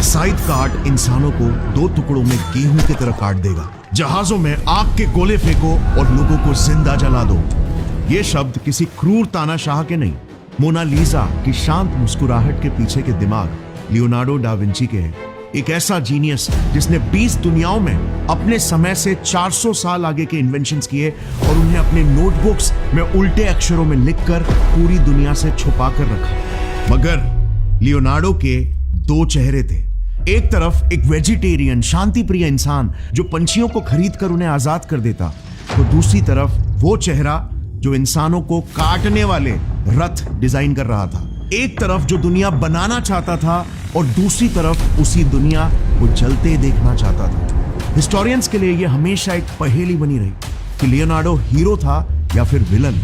कि साइड काट इंसानों को दो टुकड़ों में गेहूं की तरह काट देगा। जहाजों में आग के गोले फेंको और लोगों को जिंदा जला दो। ये शब्द किसी क्रूर तानाशाह के नहीं, मोनालिसा की शांत मुस्कुराहट के पीछे के दिमाग लियोनार्डो डा विंची के हैं। एक ऐसा जीनियस जिसने 20 दुनियाओं में अपने समय से 400 साल आगे के इन्वेंशंस किए और उन्हें अपने नोटबुक्स में उल्टे अक्षरों में लिखकर पूरी दुनिया से छुपा कर रखा। मगर लियोनार्डो के दो चेहरे थे। एक तरफ एक वेजिटेरियन शांति प्रिय इंसान जो पंछियों को खरीद कर उन्हें आजाद कर देता, तो दूसरी तरफ वो चेहरा जो इंसानों को काटने वाले रथ डिजाइन कर रहा था। एक तरफ जो दुनिया बनाना चाहता था और दूसरी तरफ उसी दुनिया को जलते देखना चाहता था। हिस्टोरियंस के लिए यह हमेशा एक पहेली बनी रही कि लियोनार्डो हीरो था या फिर विलन।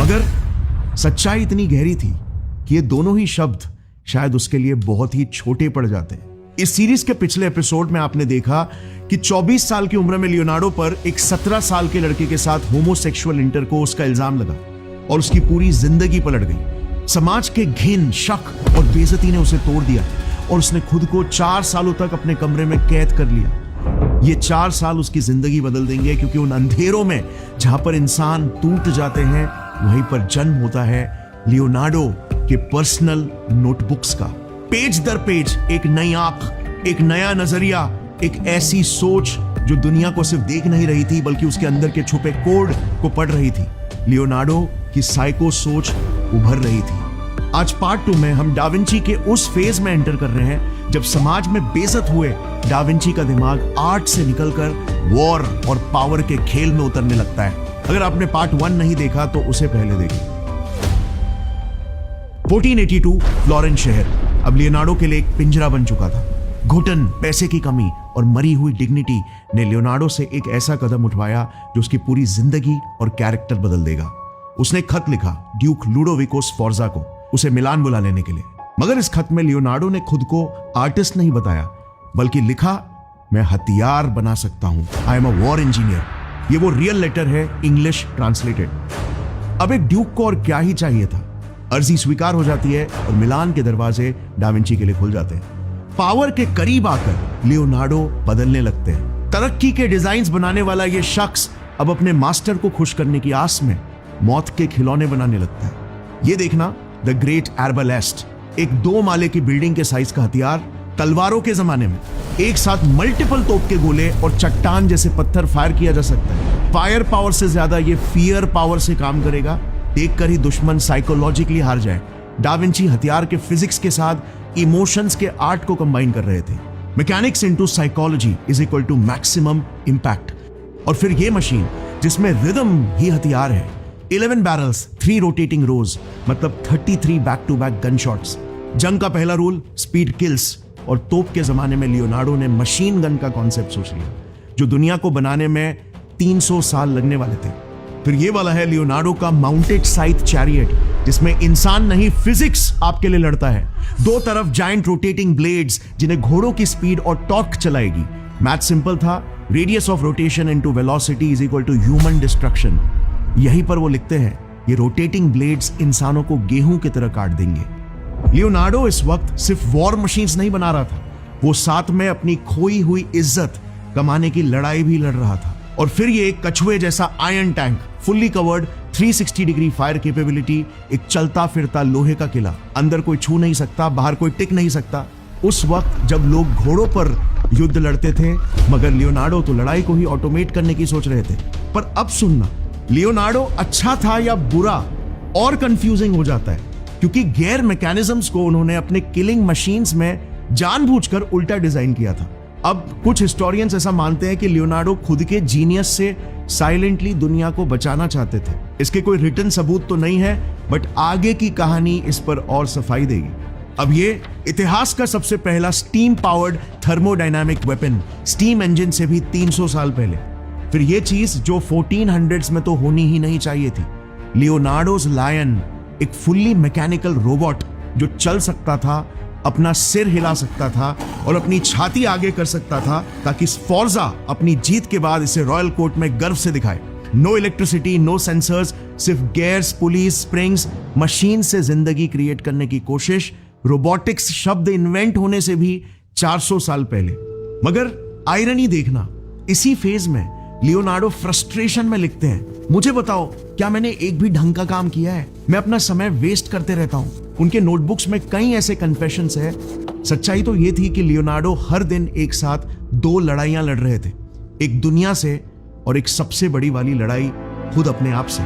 मगर सच्चाई इतनी गहरी थी कि ये दोनों ही शब्द शायद उसके लिए बहुत ही छोटे पड़ जाते। इस सीरीज के पिछले एपिसोड में आपने देखा कि 24 साल की उम्र में लियोनार्डो पर एक 17 साल के लड़के के साथ होमोसेक्सुअल इंटरकोर्स का इल्जाम लगा और उसकी पूरी जिंदगी पलट गई। समाज के घिन, शक और बेइज्जती ने उसे तोड़ दिया और उसने खुद को 4 सालों तक अपने कमरे में कैद कर लिया। ये 4 साल उसकी जिंदगी बदल देंगे, क्योंकि उन अंधेरों में जहां पर इंसान टूट जाते हैं वहीं पर जन्म होता है लियोनार्डो के पर्सनल नोटबुक्स का। पेज दर पेज एक नई आंख, एक नया नजरिया, एक ऐसी सोच जो दुनिया को सिर्फ देख नहीं रही थी बल्कि उसके अंदर के छुपे कोड को पढ़ रही थी। लियोनार्डो की साइको सोच उभर रही थी। आज पार्ट 2 में हम डाविंची के उस फेज में एंटर कर रहे हैं जब समाज में बेइज्जत हुए डाविंची का दिमाग आर्ट से निकलकर वॉर और पावर के खेल में उतरने लगता है। अगर आपने पार्ट 1 नहीं देखा तो उसे पहले देखिए। 1482 फ्लोरेंस शहर अब लियोनार्डो के लिए एक पिंजरा बन चुका था। घुटन, पैसे की कमी और मरी हुई डिग्निटी ने लियोनार्डो से एक ऐसा कदम उठवाया जो उसकी पूरी जिंदगी और कैरेक्टर बदल देगा। उसने एक खत लिखा ड्यूक लुडोविको स्फोर्जा को, उसे मिलान बुला लेने के लिए। मगर इस खत में लियोनार्डो ने खुद को आर्टिस्ट नहीं बताया, बल्कि लिखा मैं हथियार बना सकता हूं, I am a war engineer. ये वो रियल लेटर है, इंग्लिश ट्रांसलेटेड। अब एक ड्यूक को और क्या ही चाहिए था। अर्जी स्वीकार हो जाती है और मिलान के दरवाजे डाविंची के लिए खुल जाते हैं। पावर के करीब आकर लियोनार्डो बदलने लगते हैं। तरक्की के डिजाइन्स बनाने वाला ये शख्स अब अपने मास्टर को खुश करने की आस में मौत के खिलौने बनाने लगता है। ये देखना द ग्रेट आर्बलेस्ट, एक 2 माले की बिल्डिंग के साइज का हथियार। तलवारों के जमाने में एक साथ मल्टीपल तोप के गोले और चट्टान जैसे पत्थर फायर किया जा सकता है। फायर पावर से ज्यादा ये फियर पावर से काम करेगा। देखकर ही दुश्मन साइकोलॉजिकली हार जाए। डाविंची हथियार के फिजिक्स के साथ इमोशंस के आर्ट को कंबाइन कर रहे थे। Mechanics into psychology is equal to maximum impact. और फिर ये मशीन जिसमें रिदम ही हथियार है। 11 बैरल्स, 3 रोटेटिंग रोज, मतलब 33 back to back gun shots. जंग का पहला रूल स्पीड किल्स। और तोप के जमाने में लियोनार्डो ने मशीन गन का कॉन्सेप्ट सोच लिया जो दुनिया को बनाने में 300 साल लगने वाले थे। फिर ये वाला है लियोनार्डो का माउंटेड साइथ चैरियट, जिसमें इंसान नहीं फिजिक्स आपके लिए लड़ता है। 2 तरफ जायंट रोटेटिंग ब्लेड्स जिन्हें घोड़ों की स्पीड और टॉर्क चलाएगी। मैथ सिंपल था, radius of rotation into velocity is equal to human destruction. यहीं पर वो लिखते हैं ये रोटेटिंग ब्लेड्स इंसानों को गेहूं की तरह काट देंगे। लियोनार्डो इस वक्त सिर्फ वॉर मशीन्स नहीं बना रहा था, वो साथ में अपनी खोई हुई इज्जत कमाने की लड़ाई भी लड़ रहा था। और फिर ये एक कछुए जैसा iron tank, fully covered, 360 degree fire capability, एक चलता फिरता लोहे का किला। अंदर कोई छू नहीं सकता, बाहर कोई टिक नहीं सकता। उस वक्त जब लोग घोड़ों पर युद्ध लड़ते थे, मगर लियोनार्डो तो लड़ाई को ही ऑटोमेट करने की सोच रहे थे। पर अब सुनना, लियोनार्डो अच्छा था या बुरा और कंफ्यूजिंग हो जाता है, क्योंकि गैर मैकेनिज्म्स को उन्होंने अपने किलिंग मशीन्स में जानबूझकर उल्टा डिजाइन किया था। अब कुछ हिस्टोरियंस ऐसा मानते हैं कि लियोनार्डो खुद के जीनियस से साइलेंटली दुनिया को बचाना चाहते थे। इसके कोई रिटन सबूत तो नहीं है, बट आगे की कहानी इस पर और सफाई देगी। अब ये इतिहास का सबसे पहला steam powered thermodynamic weapon, steam engine से भी 300 साल पहले। फिर ये चीज जो 1400s में तो होनी ही नहीं चाहिए थी, लियोनार्डोज लायन, एक फुल्ली मैकेनिकल रोबोट जो चल सकता था, अपना सिर हिला सकता था और अपनी छाती आगे कर सकता था, ताकि स्फोर्जा अपनी जीत के बाद इसे रॉयल कोर्ट में गर्व से दिखाए। नो इलेक्ट्रिसिटी, नो सेंसर्स, सिर्फ गेयर्स, पुलीस, स्प्रिंग्स, मशीन से जिंदगी क्रिएट करने की कोशिश। रोबोटिक्स शब्द इन्वेंट होने से भी 400 साल पहले। मगर आयरनी देखना, इसी फेज में लियोनार्डो फ्रस्ट्रेशन में लिखते हैं, मुझे बताओ क्या मैंने एक भी ढंग का काम किया है? मैं अपना समय वेस्ट करते रहता हूं। उनके नोटबुक्स में कई ऐसे कन्फेशंस है। सच्चाई तो यह थी कि लियोनार्डो हर दिन एक साथ 2 लड़ाइयां लड़ रहे थे, एक दुनिया से और एक सबसे बड़ी वाली लड़ाई खुद अपने आप से।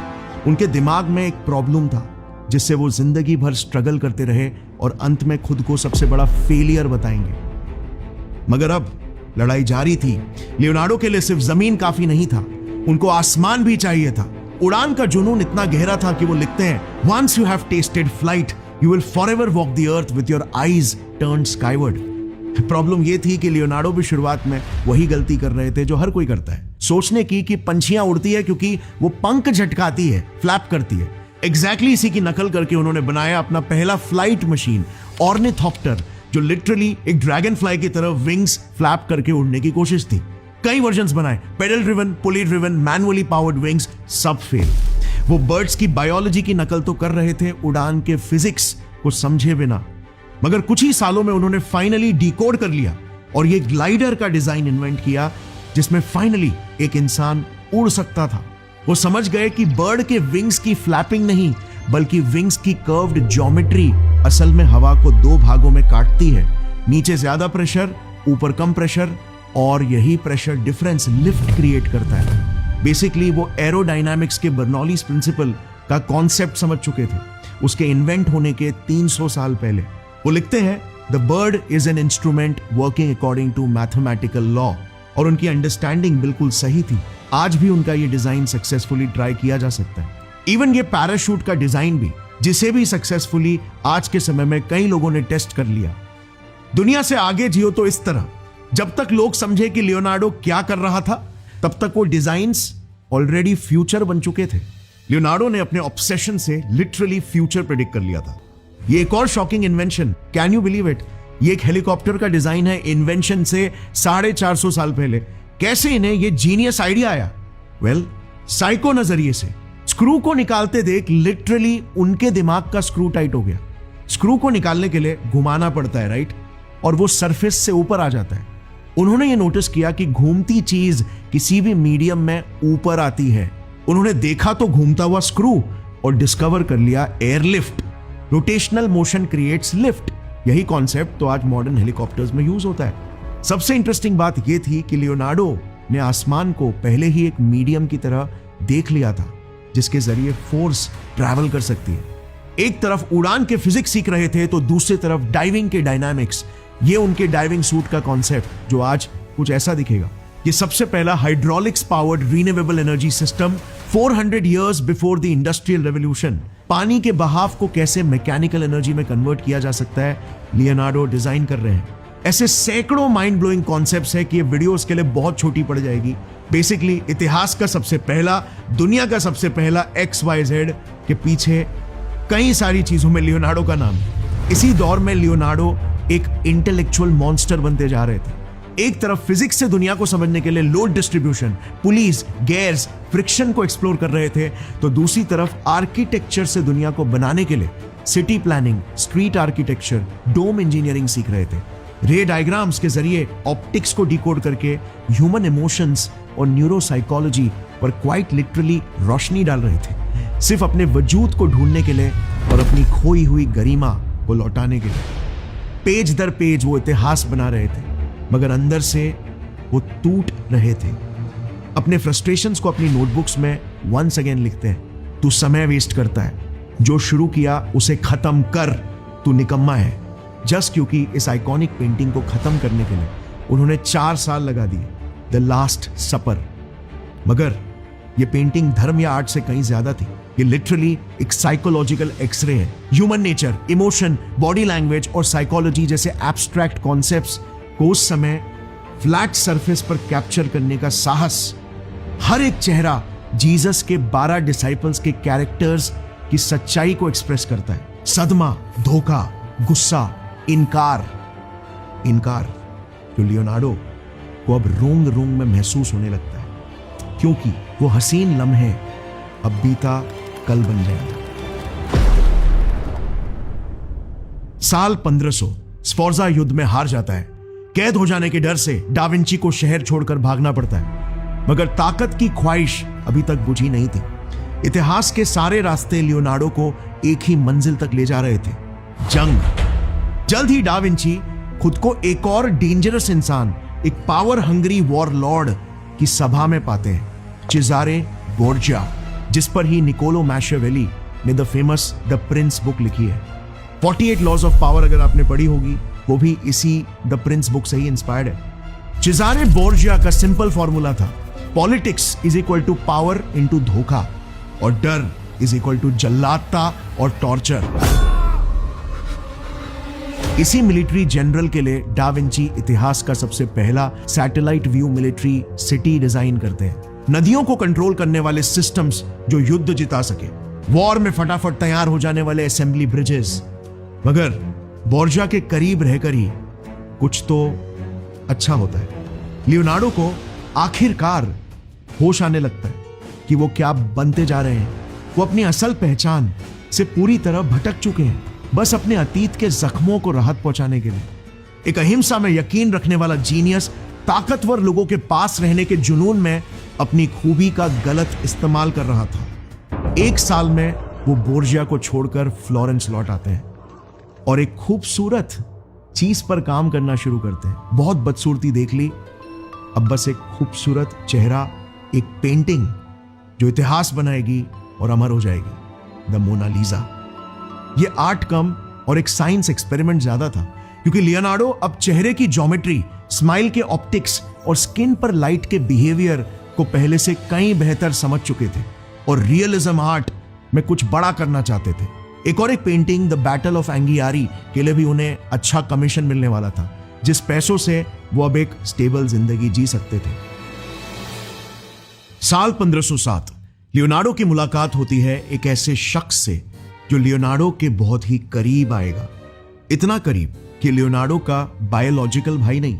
उनके दिमाग में एक प्रॉब्लम था जिससे वो जिंदगी भर स्ट्रगल करते रहे और अंत में खुद को सबसे बड़ा फेलियर बताएंगे। मगर अब लड़ाई जारी थी। लियोनार्डो के लिए सिर्फ जमीन काफी नहीं था, उनको आसमान भी चाहिए था। उड़ान का जुनून इतना गहरा था कि वो लिखते हैं, once you have tested flight you will forever walk the earth with your eyes turned skyward. Problem ये थी कि लियोनार्डो भी शुरुआत में वही गलती कर रहे थे जो हर कोई करता है, सोचने की कि पंछियां उड़ती है क्योंकि वो पंख झटकाती है, फ्लैप करती है। एग्जैक्टली इसी की नकल करके उन्होंने बनाया अपना पहला फ्लाइट मशीन ऑर्निथॉप्टर, जो लिटरली एक ड्रैगन फ्लाई की तरह विंग्स फ्लैप करके उड़ने की कोशिश थी। कई वर्जन्स बनाए, पेडल ड्रिवन, पुली ड्रिवन, मैनुअली पावर्ड विंग्स, सब फेल। वो बर्ड्स की बायोलॉजी की नकल तो कर रहे थे, उड़ान के फिजिक्स को समझे बिना। मगर कुछ ही सालों में उन्होंने फाइनली डिकोड कर लिया और ये ग्लाइडर का डिजाइन इन्वेंट किया जिसमें फाइनली एक इंसान उड़ सकता था। वो समझ गए कि बर्ड के विंग्स की फ्लैपिंग नहीं बल्कि विंग्स की कर्व्ड ज्योमेट्री असल में हवा को 2 भागों में काटती है, नीचे ज्यादा प्रेशर, ऊपर कम प्रेशर, और यही प्रेशर डिफरेंस लिफ्ट क्रिएट करता है। बेसिकली वो एरोडायनामिक्स के बर्नौलीज प्रिंसिपल का कॉन्सेप्ट समझ चुके थे, उसके इन्वेंट होने के 300 साल पहले। वो लिखते हैं, the bird is an instrument working according to mathematical law, और उनकी अंडरस्टैंडिंग बिल्कुल सही थी। आज भी उनका ये डिजाइन सक्सेसफुली ट्राई किया जा सकता है। इवन ये पैराशूट का डिजाइन भी, जिसे भी सक्सेसफुली आज के समय में कई लोगों ने टेस्ट कर लिया। दुनिया से आगे जियो तो इस तरह, जब तक लोग समझे कि लियोनार्डो क्या कर रहा था तब तक वो डिजाइन्स ऑलरेडी फ्यूचर बन चुके थे। लियोनार्डो ने अपने ऑब्सेशन से लिटरली फ्यूचर प्रेडिक्ट कर लिया था। ये एक और shocking invention, can you believe it? ये एक हेलीकॉप्टर का डिजाइन है इन्वेंशन से 450 साल पहले। कैसे इन्हें ये जीनियस आइडिया आया? वेल, साइको नजरिए से। स्क्रू को निकालते देख लिटरली उनके दिमाग का स्क्रू टाइट हो गया। स्क्रू को निकालने के लिए घुमाना पड़ता है, राइट? और वो सरफेस से ऊपर आ जाता है। उन्होंने ये नोटिस किया कि घूमती चीज किसी भी मीडियम में ऊपर आती है। उन्होंने देखा तो घूमता हुआ स्क्रू और डिस्कवर कर लिया airlift. Rotational motion creates lift. यही कॉन्सेप्ट तो आज मॉडर्न हेलीकॉप्टर्स में यूज होता है। सबसे इंटरेस्टिंग बात यह थी कि लियोनार्डो ने आसमान को पहले ही एक मीडियम की तरह देख लिया था जिसके जरिए फोर्स ट्रैवल कर सकती है। एक तरफ उड़ान के फिजिक्स सीख रहे थे तो दूसरी तरफ डाइविंग के डायनामिक्स। ये उनके डाइविंग सूट का कॉन्सेप्ट जो आज कुछ ऐसा दिखेगा। ये सबसे पहला hydraulics powered renewable energy system 400 years before the industrial revolution. पानी के बहाव को कैसे मैकेनिकल एनर्जी में कन्वर्ट किया जा सकता है, लियोनार्डो डिजाइन कर रहे हैं। ऐसे सैकड़ों माइंड ब्लोइंग कॉन्सेप्ट्स है कि ये वीडियो उसके लिए बहुत छोटी पड़ जाएगी। बेसिकली इतिहास का सबसे पहला, दुनिया का सबसे पहला XYZ के पीछे कई सारी चीजों में लियोनार्डो का नाम है। इसी दौर में लियोनार्डो एक इंटेलेक्चुअल मॉन्स्टर बनते जा रहे थे। एक तरफ फिजिक्स से दुनिया को समझने के लिए load distribution, police, gears, friction को एक्सप्लोर कर रहे थे, तो दूसरी तरफ आर्किटेक्चर से दुनिया को बनाने के लिए सिटी प्लानिंग, स्ट्रीट आर्किटेक्चर, डोम इंजीनियरिंग सीख रहे थे। रे डायग्राम्स के जरिए ऑप्टिक्स को डिकोड करके ह्यूमन इमोशंस और न्यूरोसाइकोलॉजी पर क्वाइट लिटरली रोशनी डाल रहे थे, सिर्फ अपने वजूद को ढूंढने के लिए और अपनी खोई हुई गरिमा को लौटाने के लिए। पेज दर पेज वो इतिहास बना रहे थे मगर अंदर से वो टूट रहे थे। अपने फ्रस्ट्रेशंस को अपनी नोटबुक्स में वंस अगेन लिखते हैं, तू समय वेस्ट करता है, जो शुरू किया उसे खत्म कर, तू निकम्मा है। जस्ट क्योंकि इस आइकॉनिक पेंटिंग को खत्म करने के लिए उन्होंने 4 साल लगा दिए, द लास्ट सपर। मगर ये पेंटिंग धर्म या आर्ट से कहीं ज्यादा थी। ये लिटरली एक साइकोलॉजिकल एक्सरे है। Human nature, emotion, body language और साइकोलॉजी जैसे एब्स्ट्रैक्ट कॉन्सेप्ट्स को उस समय फ्लैट सरफेस पर कैप्चर करने का साहस। हर एक चेहरा जीसस के 12 डिसाइपल्स के कैरेक्टर्स की सच्चाई को एक्सप्रेस करता है। सदमा, धोखा, गुस्सा, इनकार जो लियोनार्डो को अब रोंग रोंग में महसूस होने लगता है, क्योंकि वो हसीन लम्हे अब बीता कल बन जाएंगे। साल 1500 स्फोर्जा युद्ध में हार जाता है। कैद हो जाने के डर से डा विंची को शहर छोड़कर भागना पड़ता है, मगर ताकत की ख्वाहिश अभी तक बुझी नहीं थी। इतिहास के सारे रास्ते लियोनार्डो को एक ही मंजिल तक ले जा रहे थे, जंग। जल्द ही डा विंची खुद को एक और डेंजरस इंसान, एक पावर हंग्री वॉर लॉर्ड की सभा में पाते हैं, चेजारे बोर्जिया, जिस पर ही निकोलो मैशियावेली ने the famous the Prince book लिखी है। 48 लॉज ऑफ पावर अगर आपने पढ़ी होगी, वो भी इसी द प्रिंस बुक से ही इंस्पायर्ड है। चेजारे बोर्जिया का सिंपल फॉर्मूला था, politics is equal to power into धोखा, और डर इज इक्वल टू जल्लादता और टॉर्चर। इसी मिलिट्री जनरल के लिए डा विंची इतिहास का सबसे पहला satellite view military city design करते हैं, नदियों को कंट्रोल करने वाले सिस्टम्स जो युद्ध जिता सके, वॉर में फटाफट तैयार हो जाने वाले असेंबली ब्रिजेस। मगर बोर्जिया के करीब रहकर ही कुछ तो अच्छा होता है। लियोनार्डो को आखिरकार होश आने लगता है कि वो क्या बनते जा रहे हैं। वो अपनी असल पहचान से पूरी तरह भटक चुके हैं, बस अपने अतीत के जख्मों को राहत पहुंचाने के लिए। एक अहिंसा में यकीन रखने वाला जीनियस ताकतवर लोगों के पास रहने के जुनून में अपनी खूबी का गलत इस्तेमाल कर रहा था। 1 साल में वो बोर्जिया को छोड़कर फ्लोरेंस लौट आते हैं और एक खूबसूरत चीज पर काम करना शुरू करते हैं। बहुत बदसूरती देख ली, अब बस एक खूबसूरत चेहरा, एक पेंटिंग जो इतिहास बनाएगी और अमर हो जाएगी, द मोनालिसा। ये आर्ट कम और एक साइंस एक्सपेरिमेंट ज्यादा था, क्योंकि लियोनार्डो अब चेहरे की ज्योमेट्री, स्माइल के ऑप्टिक्स और स्किन पर लाइट के बिहेवियर को पहले से कहीं बेहतर समझ चुके थे और रियलिज्म आर्ट में कुछ बड़ा करना चाहते थे। एक पेंटिंग द बैटल ऑफ एंगियारी के लिए भी उन्हें अच्छा कमीशन मिलने वाला था, जिस पैसों से वो अब एक स्टेबल जिंदगी जी सकते थे। साल 1507 लियोनार्डो की मुलाकात होती है एक ऐसे शख्स से जो लियोनार्डो के बहुत ही करीब आएगा, इतना करीब कि लियोनार्डो का बायोलॉजिकल भाई नहीं,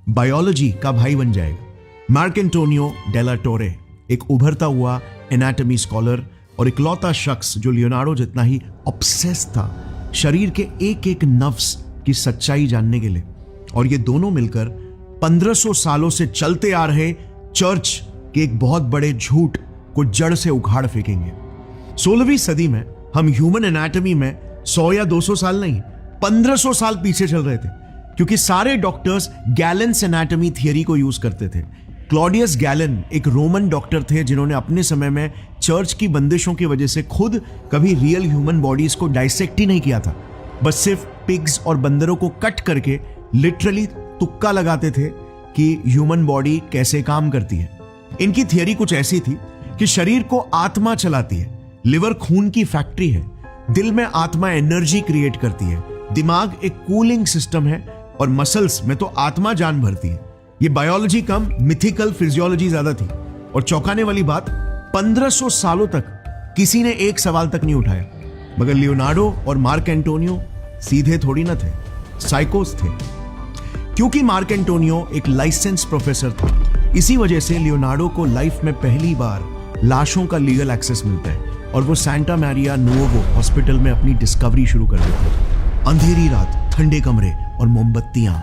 बायोलॉजी का भाई बन जाएगा। मार्क एंटोनियो डेला टोरे, एक उभरता हुआ एनाटॉमी स्कॉलर और इकलौता शख्स जो लियोनार्डो जितना ही ऑब्सेस था शरीर के एक एक नफ्स की सच्चाई जानने के लिए। और ये दोनों मिलकर 1500 सालों से चलते आ रहे चर्च के एक बहुत बड़े झूठ को जड़ से उखाड़ फेंकेंगे। 16वीं सदी में हम ह्यूमन एनाटॉमी में 100 या 200 साल नहीं, 1500 साल पीछे चल रहे थे, क्योंकि सारे डॉक्टर्स गैलेन्स एनाटॉमी थियरी को यूज करते थे। क्लॉडियस गैलन एक रोमन डॉक्टर थे जिन्होंने अपने समय में चर्च की बंदिशों की वजह से खुद कभी रियल ह्यूमन बॉडीज को डाइसेक्ट ही नहीं किया था, बस सिर्फ पिग्स और बंदरों को कट करके लिटरली तुक्का लगाते थे कि ह्यूमन बॉडी कैसे काम करती है। इनकी थियरी कुछ ऐसी थी कि शरीर को आत्मा चलाती है, लिवर खून की फैक्ट्री है, दिल में आत्मा एनर्जी क्रिएट करती है, दिमाग एक कूलिंग सिस्टम है और मसल्स में तो आत्मा जान भरती है। ये बायोलॉजी कम, मिथिकल फिजियोलॉजी ज्यादा थी। और चौंकाने वाली बात, 1500 सालों तक किसी ने एक सवाल तक नहीं उठाया। मगर लियोनार्डो और मार्क एंटोनियो सीधे थोड़ी ना थे, साइकोस थे। क्योंकि मार्क एंटोनियो एक लाइसेंस प्रोफेसर था, इसी वजह से लियोनार्डो को लाइफ में पहली बार लाशों का लीगल एक्सेस मिलता है और वो सैंटा मैरिया नुओवो हॉस्पिटल में अपनी डिस्कवरी शुरू कर देते हैं। अंधेरी रात, ठंडे कमरे और मोमबत्तियां,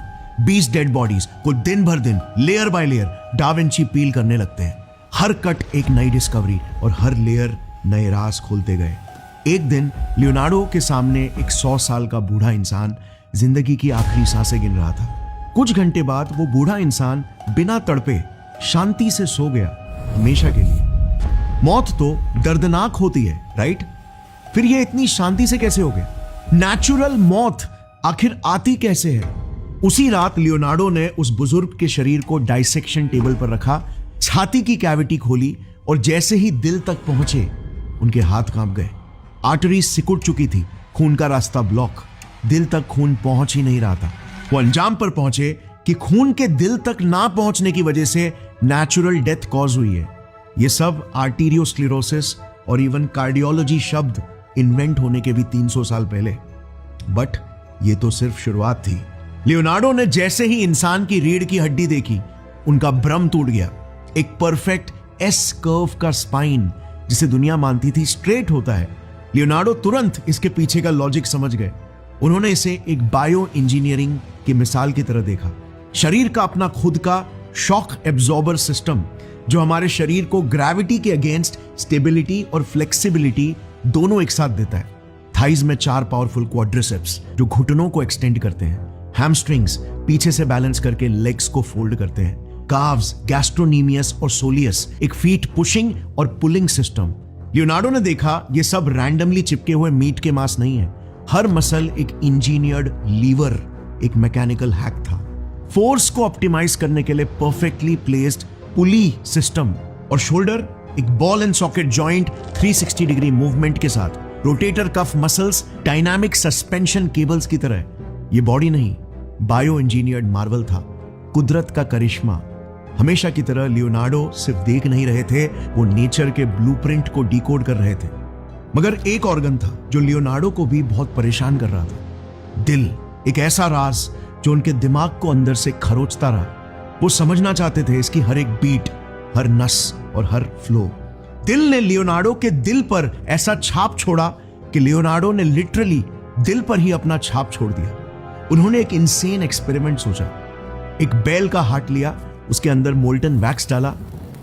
20 डेड बॉडीज को दिन भर दिन layer by layer Da Vinci peel करने लगते हैं। हर कट एक नई डिस्कवरी और हर लेयर नए राज खोलते गए। एक दिन लियोनार्डो के सामने एक 100 साल का बूढ़ा इंसान जिंदगी की आखिरी सांसें गिन रहा था। कुछ घंटे बाद वो बूढ़ा इंसान बिना तड़पे शांति से सो गया, हमेशा के लिए। मौत तो दर्दनाक होती है, राइट? फिर ये इतनी शांति से कैसे हो गया? नेचुरल मौत आखिर आती कैसे है? उसी रात लियोनार्डो ने उस बुजुर्ग के शरीर को डाइसेक्शन टेबल पर रखा, छाती की कैविटी खोली और जैसे ही दिल तक पहुंचे उनके हाथ कांप गए। आर्टरी सिकुड़ चुकी थी, खून का रास्ता ब्लॉक, दिल तक खून पहुंच ही नहीं रहा था। वो अंजाम पर पहुंचे कि खून के दिल तक ना पहुंचने की वजह से नेचुरल डेथ कॉज हुई है। ये सब आर्टीरियोस्क्लेरोसिस और इवन कार्डियोलॉजी शब्द इन्वेंट होने के भी 300 साल पहले। बट ये तो सिर्फ शुरुआत थी। लियोनार्डो ने जैसे ही इंसान की रीढ़ की हड्डी देखी, उनका भ्रम टूट गया। एक परफेक्ट एस कर्व का स्पाइन, जिसे दुनिया मानती थी स्ट्रेट होता है, लियोनार्डो तुरंत इसके पीछे का लॉजिक समझ गए। उन्होंने इसे एक बायो इंजीनियरिंग की मिसाल की तरह देखा। शरीर का अपना खुद का शॉक एब्जॉर्बर सिस्टम जो हमारे शरीर को ग्रेविटी के अगेंस्ट स्टेबिलिटी और फ्लेक्सिबिलिटी दोनों एक साथ देता है। थाइज में 4 पावरफुल क्वाड्रिसेप्स जो घुटनों को एक्सटेंड करते हैं, हैमस्ट्रिंग्स पीछे से बैलेंस करके लेग्स को फोल्ड करते हैं, काव्स, गैस्ट्रोनीमियस और सोलियस एक फीट पुशिंग और पुलिंग सिस्टम। लियोनार्डो ने देखा ये सब रैंडमली चिपके हुए मीट के मांस नहीं है, हर मसल एक इंजीनियर्ड लीवर, एक मैकेनिकल हैक था। फोर्स को ऑप्टिमाइज करने के लिए परफेक्टली प्लेस्ड पुली सिस्टम और शोल्डर एक ball and socket joint 360 degree movement के साथ, rotator cuff muscles dynamic suspension cables की तरह। ये बॉडी नहीं, बायो इंजीनियर्ड मार्वल था, कुदरत का करिश्मा। हमेशा की तरह लियोनार्डो सिर्फ देख नहीं रहे थे, वो नेचर के ब्लूप्रिंट को डिकोड कर रहे थे। मगर एक ऑर्गन था जो लियोनार्डो को भी बहुत परेशान कर रहा था, दिल। एक ऐसा राज जो उनके दिमाग को अंदर से खरोचता रहा। वो समझना चाहते थे इसकी हर एक बीट, हर नस और हर फ्लो। दिल ने लियोनार्डो के दिल पर ऐसा छाप छोड़ा कि लियोनार्डो ने लिटरली दिल पर ही अपना छाप छोड़ दिया। उन्होंने एक इंसेन एक्सपेरिमेंट सोचा। एक बैल का हार्ट लिया, उसके अंदर मोल्टन वैक्स डाला,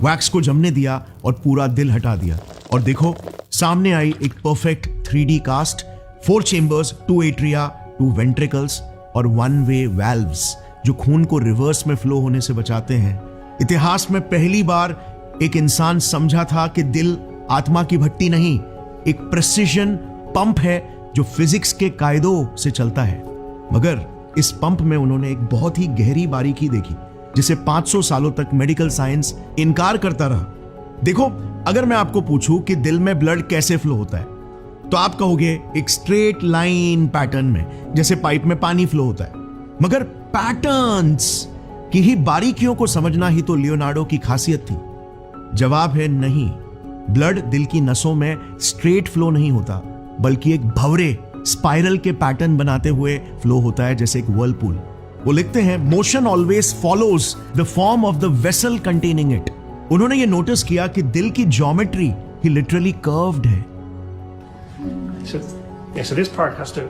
वैक्स को जमने दिया और पूरा दिल हटा दिया। और देखो, सामने आई एक perfect 3D cast, 4 chambers, 2 atria, 2 ventricles और 1 वे वाल्व्स जो खून को रिवर्स में फ्लो होने से बचाते हैं। इतिहास में पहली बार एक इंसान समझा था कि दिल आत्मा की भट्टी नहीं, एक प्रेसिजन पंप है जो फिजिक्स के कायदों से चलता है। मगर इस पंप में उन्होंने एक बहुत ही गहरी बारीकी देखी जिसे 500 सालों तक मेडिकल साइंस इनकार करता रहा। देखो, अगर मैं आपको पूछूं कि दिल में ब्लड कैसे फ्लो होता है तो आप कहोगे एक स्ट्रेट लाइन पैटर्न में, जैसे पाइप में पानी फ्लो होता है। मगर पैटर्न्स की ही बारीकियों को समझना ही तो लियोनार्डो की खासियत थी। जवाब है नहीं, ब्लड दिल की नसों में स्ट्रेट फ्लो नहीं होता, बल्कि एक भंवरे स्पाइरल के पैटर्न बनाते हुए फ्लो होता है, जैसे एक व्हर्लपूल। वो लिखते हैं, motion always follows the form of the vessel containing it. उन्होंने ये नोटिस किया कि दिल की ज्योमेट्री ही लिटरली कर्व्ड है। So this part has to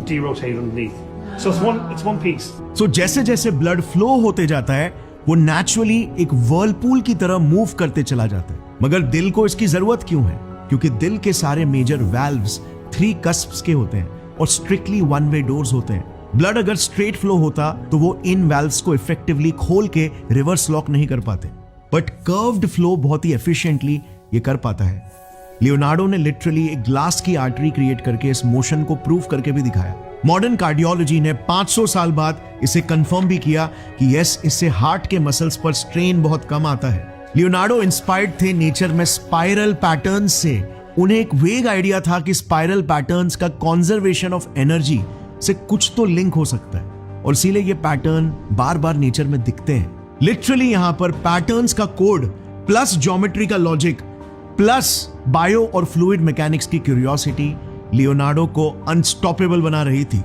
derotate underneath. So it's one piece. So जैसे जैसे ब्लड फ्लो होते जाता है वो नेचुरली एक व्हर्लपूल की तरह मूव करते चला जाता है। मगर दिल को इसकी जरूरत क्यों है? क्योंकि दिल के सारे मेजर वाल्व्स 3 कस्प्स के होते हैं और स्ट्रिक्टली 1 वे डोर्स होते हैं। ब्लड अगर स्ट्रेट फ्लो होता तो वो इन वाल्व्स को इफेक्टिवली खोल के रिवर्स लॉक नहीं कर पाते, बट कर्व्ड फ्लो बहुत ही एफिशिएंटली ये कर पाता है। लियोनार्डो ने लिटरली एक ग्लास की आर्टरी क्रिएट करके इस मोशन को प्रूव करके भी दिखाया। मॉडर्न कार्डियोलॉजी ने 500 साल बाद इसे कंफर्म भी किया कि यस, इससे हार्ट के मसल्स पर स्ट्रेन बहुत कम आता है। लियोनार्डो इंस्पायर्ड थे नेचर में स्पाइरल पैटर्न्स से। उन्हें एक वेग आइडिया था कि स्पाइरल पैटर्न्स का कंजर्वेशन ऑफ एनर्जी से कुछ तो लिंक हो सकता है, और इसीलिए ये पैटर्न बार बार नेचर में दिखते हैं। लिटरली यहां पर पैटर्न्स का कोड प्लस ज्योमेट्री का लॉजिक प्लस बायो और फ्लूइड मैकेनिक्स की क्यूरियोसिटी लियोनार्डो को अनस्टॉपेबल बना रही थी।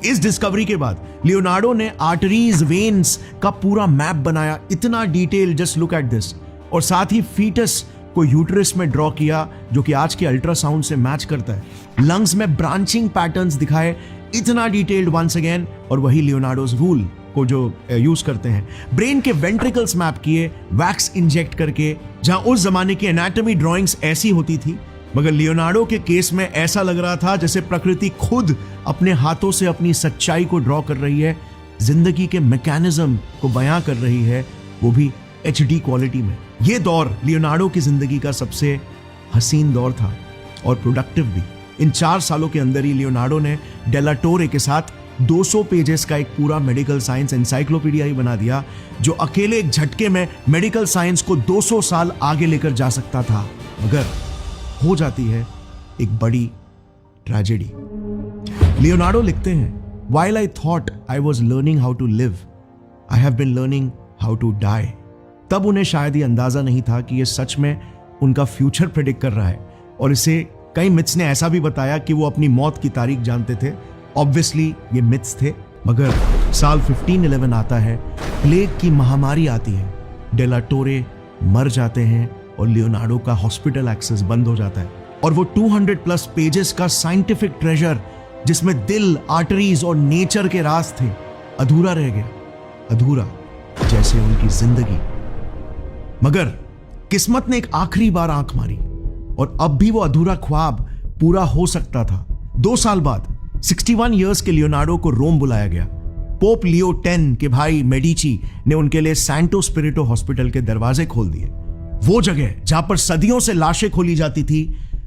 इस डिस्कवरी के बाद लियोनार्डो ने आर्टरीज, वेन्स का पूरा मैप बनाया, इतना detail, just look at this. और साथ ही फीटस को यूट्रस में ड्रॉ किया जो कि आज के अल्ट्रासाउंड से मैच करता है। लंग्स में ब्रांचिंग पैटर्न्स दिखाए, इतना डिटेल्ड वंस अगेन, और वही लियोनार्डोस रूल को जो यूज करते हैं। ब्रेन के वेंट्रिकल्स मैप किए वैक्स इंजेक्ट करके, जहां उस जमाने की एनाटॉमी ड्राइंग्स ऐसी होती थी, मगर लियोनार्डो के केस में ऐसा लग रहा था जैसे प्रकृति खुद अपने हाथों से अपनी सच्चाई को ड्रॉ कर रही है, जिंदगी के मैकेनिज्म को बयां कर रही है, वो भी HD क्वालिटी में। यह दौर लियोनार्डो की जिंदगी का सबसे हसीन दौर था और प्रोडक्टिव भी। इन 4 सालों के अंदर ही लियोनार्डो ने डेला टोरे के साथ 200 पेजेस का एक पूरा मेडिकल साइंस एनसाइक्लोपीडिया ही बना दिया, जो अकेले एक झटके में मेडिकल साइंस को 200 साल आगे लेकर जा सकता था। मगर हो जाती है एक बड़ी ट्रेजेडी। लियोनार्डो लिखते हैं, While I thought I was learning how to live, I have been learning how to die. तब उन्हें शायद ये अंदाजा नहीं था कि ये सच में उनका फ्यूचर प्रेडिक्ट कर रहा है, और इसे कई मिथ्स ने ऐसा भी बताया कि वो अपनी मौत की तारीख जानते थे। ऑब्वियसली ये मिथ्स थे, मगर साल 1511 आता है, प्लेग की महामारी आती है, डेला टोरे मर जाते हैं और लियोनार्डो का हॉस्पिटल एक्सेस बंद हो जाता है, और वो 200+ पेजेस का साइंटिफिक ट्रेजर जिसमें दिल, आर्टरीज और नेचर के राज थे, अधूरा रह गया। अधूरा, जैसे उनकी जिंदगी। मगर किस्मत ने एक आखिरी बार आंख मारी और अब भी वो अधूरा ख्वाब पूरा हो सकता था। 2 साल बाद 61 इयर्स के लियोनार्डो को रोम बुलाया गया। पोप लियो 10 के भाई मेडिची ने उनके लिए सैंटो स्पिरिटो हॉस्पिटल के दरवाजे खोल दिए। वो जगह जहां पर सदियों से लाशें खोली जाती थी,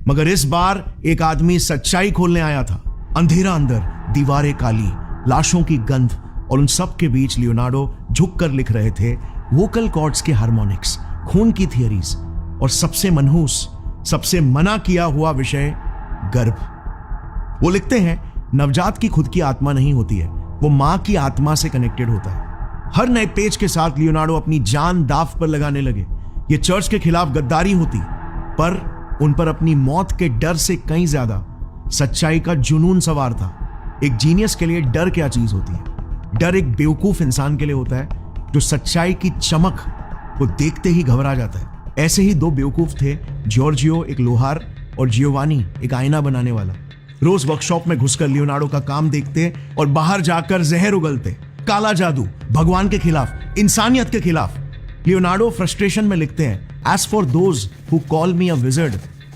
मगर इस बार एक आदमी सच्चाई खोलने आया था। अंधेरा अंदर, दीवारें काली, लाशों की गंध, और उन सब के बीच लियोनार्डो झुककर लिख रहे थे वोकल कॉर्ड्स के हार्मोनिक्स, खून की थियरीज और सबसे मनहूस, सबसे मना किया हुआ विषय गर्भ। वो लिखते हैं नवजात की खुद की आत्मा नहीं होती है, वो मां की आत्मा से कनेक्टेड होता है। हर नए पेज के साथ लियोनार्डो अपनी जान दाव पर लगाने लगे। ये चर्च के खिलाफ गद्दारी होती, पर उन पर अपनी मौत के डर से कहीं ज्यादा सच्चाई का जुनून सवार था। एक जीनियस के लिए डर क्या चीज होती है? डर एक बेवकूफ इंसान के लिए होता है जो सच्चाई की चमक को देखते ही घबरा जाता है। ऐसे ही 2 बेवकूफ थे, जॉर्जियो एक लोहार और जियोवानी एक आईना बनाने वाला। रोज वर्कशॉप में घुसकर लियोनार्डो का काम देखते और बाहर जाकर जहर उगलते। काला जादू, भगवान के खिलाफ, इंसानियत के खिलाफ। लियोनार्डो फ्रस्ट्रेशन में लिखते हैं, As for those who call me a wizard,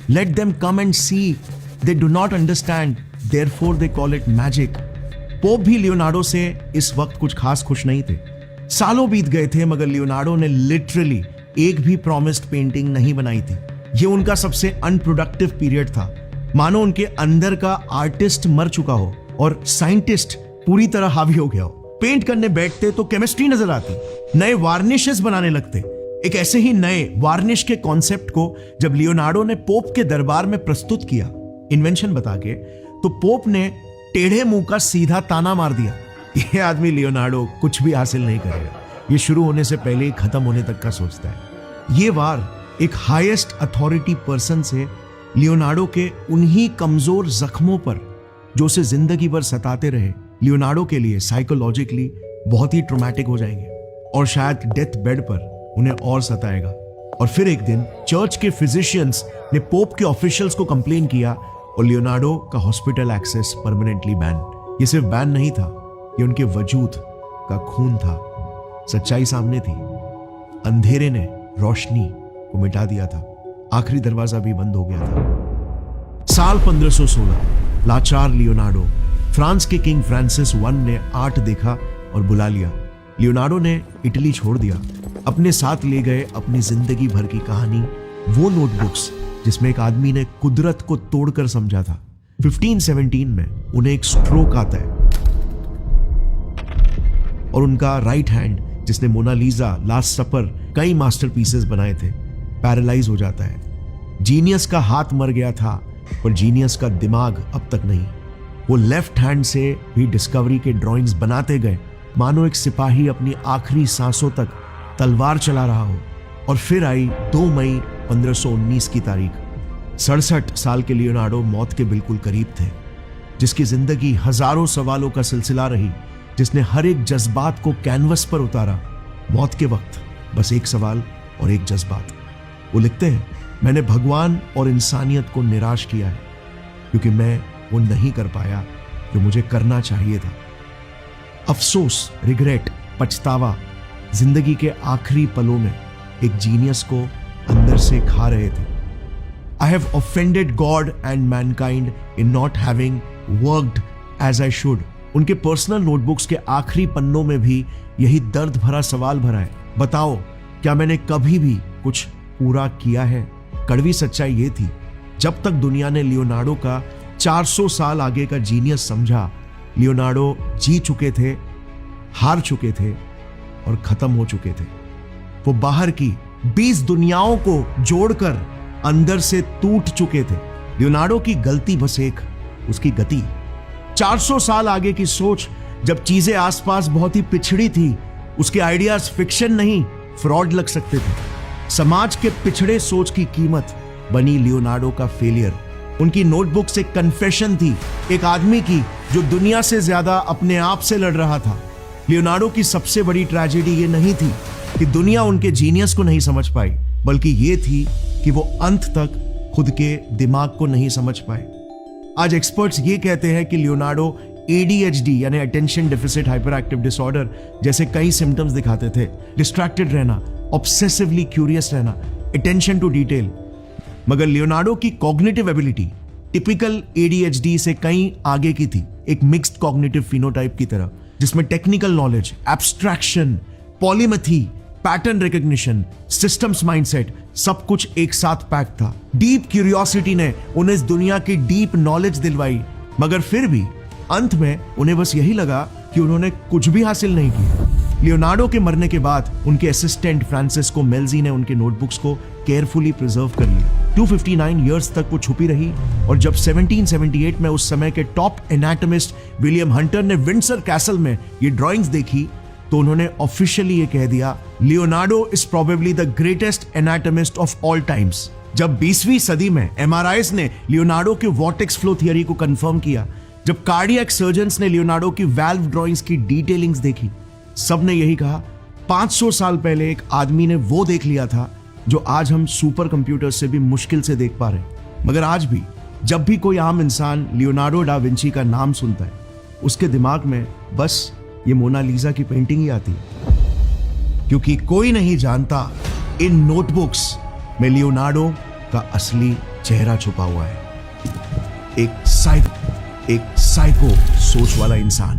let them come and see. They do not understand, therefore they call it magic. Pope भी लियोनार्डो से इस वक्त कुछ खास खुश नहीं थे। सालों बीत गए थे, मगर लियोनार्डो ने लिटरली एक भी प्रॉमिस्ड पेंटिंग नहीं बनाई थी। ये उनका सबसे अनप्रोडक्टिव पीरियड था, मानो उनके अंदर का आर्टिस्ट मर चुका हो और साइंटिस्ट पूरी तरह हावी हो गया हो। पेंट करने बैठते तो केमिस्ट्री नजर आती, नए वार्निशेस बनाने लगते। एक ऐसे ही नए वार्निश के कॉन्सेप्ट को जब लियोनार्डो ने पोप के दरबार में प्रस्तुत किया, इन्वेंशन बता के, तो पोप ने टेढ़े मुंह का सीधा ताना मार दिया, यह आदमी लियोनार्डो कुछ भी हासिल नहीं करेगा, ये शुरू होने से पहले ही खत्म होने तक का सोचता है। ये वार एक हाईएस्ट अथॉरिटी पर्सन से लियोनार्डो के उन्हीं कमजोर जख्मों पर जो उसे जिंदगी भर सताते रहे, लियोनार्डो के लिए साइकोलॉजिकली बहुत ही ट्रॉमेटिक हो जाएंगे और शायद डेथ बेड पर उन्हें और सताएगा। और फिर एक दिन चर्च के फिजिशियंस ने पोप के ऑफिशियल्स को कंप्लेन किया और लियोनार्डो का हॉस्पिटल एक्सेस परमानेंटली बैन। ये सिर्फ बैन नहीं था, ये उनके वजूद का खून था। सच्चाई सामने थी, अंधेरे ने रोशनी को मिटा दिया था, आखिरी दरवाजा भी बंद हो गया था। साल 1516, लाचार लियोनार्डो, फ्रांस के किंग फ्रांसिस 1 ने आर्ट देखा और बुला लिया। लियोनार्डो ने इटली छोड़ दिया, अपने साथ ले गए अपनी जिंदगी भर की कहानी, वो नोटबुक्स जिसमें एक आदमी ने कुदरत को तोड़कर समझा था। 1517 में उन्हें एक स्ट्रोक आता है और उनका राइट हैंड, जिसने मोनालिसा, लास्ट सपर, कई मास्टरपीसेस बनाए थे, पैरालाइज हो जाता है। जीनियस का हाथ मर गया था, पर जीनियस का दिमाग अब तक नहीं। वो लेफ्ट हैंड से भी डिस्कवरी के ड्राइंग्स बनाते गए, मानो एक सिपाही अपनी आखिरी सांसों तक तलवार चला रहा हो। और फिर आई 2 मई 1519 की तारीख। 67 साल के लियोनार्डो मौत के बिल्कुल करीब थे, जिसकी जिंदगी हजारों सवालों का सिलसिला रही, जिसने हर एक जज्बात को कैनवस पर उतारा। मौत के वक्त बस एक सवाल और एक जज्बात। वो लिखते हैं, मैंने भगवान और इंसानियत को निराश किया है, क्योंकि मैं वो नहीं कर पाया जो मुझे करना चाहिए था। अफसोस, रिग्रेट, पछतावा जिंदगी के आखिरी पलों में एक जीनियस को अंदर से खा रहे थे। I have offended God and mankind in not having worked as I should. उनके पर्सनल नोटबुक्स के आखिरी पन्नों में भी यही दर्द भरा सवाल भरा है, बताओ क्या मैंने कभी भी कुछ पूरा किया है? कड़वी सच्चाई ये थी, जब तक दुनिया ने लियोनार्डो का 400 साल आगे का जीनियस समझा, लियोनार्डो जी चुके थे, हार चुके थे और खत्म हो चुके थे। वो बाहर की 20 दुनियाओं को जोड़कर अंदर से टूट चुके थे। लियोनार्डो की गलती बस एक, उसकी गति। 400 साल आगे की सोच, जब चीजें आसपास बहुत ही पिछड़ी थी, उसके आइडियाज फिक्शन नहीं, फ्रॉड लग सकते थे। समाज के पिछड़े सोच की कीमत बनी लियोनार्डो का फेलियर। उनकी नोटबुक्स एक कन्फेशन थी, एक आदमी की जो दुनिया से ज्यादा अपने आप से लड़ रहा था। लियोनार्डो की सबसे बड़ी ट्रेजेडी ये नहीं थी कि दुनिया उनके जीनियस को नहीं समझ पाई, बल्कि ये थी कि वो अंत तक खुद के दिमाग को नहीं समझ पाए। आज एक्सपर्ट्स ये कहते हैं कि लियोनार्डो ADHD यानी attention deficit hyper active disorder जैसे कई सिम्टम्स दिखाते थे। डिस्ट्रैक्टेड रहना, ऑब्सेसिवली क्यूरियस रहना, अटेंशन टू डिटेल। मगर लियोनार्डो की कॉग्निटिव एबिलिटी टिपिकल ADHD से कहीं आगे की थी, एक मिक्स्ड कॉग्निटिव फिनोटाइप की तरह, जिसमें technical knowledge, abstraction, polymathy, pattern recognition, systems mindset, सब कुछ एक साथ पैक था। डीप क्यूरियोसिटी ने उन्हें इस दुनिया की डीप नॉलेज दिलवाई, मगर फिर भी अंत में उन्हें बस यही लगा कि उन्होंने कुछ भी हासिल नहीं किया। लियोनार्डो के मरने के बाद उनके असिस्टेंट फ्रांसिस्को मेल्जी ने उनके नोटबुक्स को केयरफुली प्रिजर्व कर लिया। 259 इयर्स तक वो छुपी रही और जब 1778 में उस समय के टॉप एनाटमिस्ट विलियम हंटर ने विंडसर कैसल में ये ड्राइंग्स देखी तो उन्होंने ऑफिशियली ये कह दिया, Leonardo is probably the greatest anatomist of all times. जब 20वीं सदी में MRIs ने लियोनार्डो के वॉर्टेक्स फ्लो थियरी को कंफर्म किया, जब कार्डियक सर्जन्स ने लियोनार्डो की वाल्व ड्राइंग्स की डिटेलिंग्स देखी, सब ने यही कहा 500 साल पहले एक आदमी ने वो देख लिया था जो आज हम सुपर कंप्यूटर से भी मुश्किल से देख पा रहे हैं। मगर आज भी जब भी कोई आम इंसान लियोनार्डो डा विंची का नाम सुनता है, उसके दिमाग में बस ये मोनालिसा की पेंटिंग ही आती है, क्योंकि कोई नहीं जानता इन नोटबुक्स में लियोनार्डो का असली चेहरा छुपा हुआ है। एक साइको सोच वाला इंसान।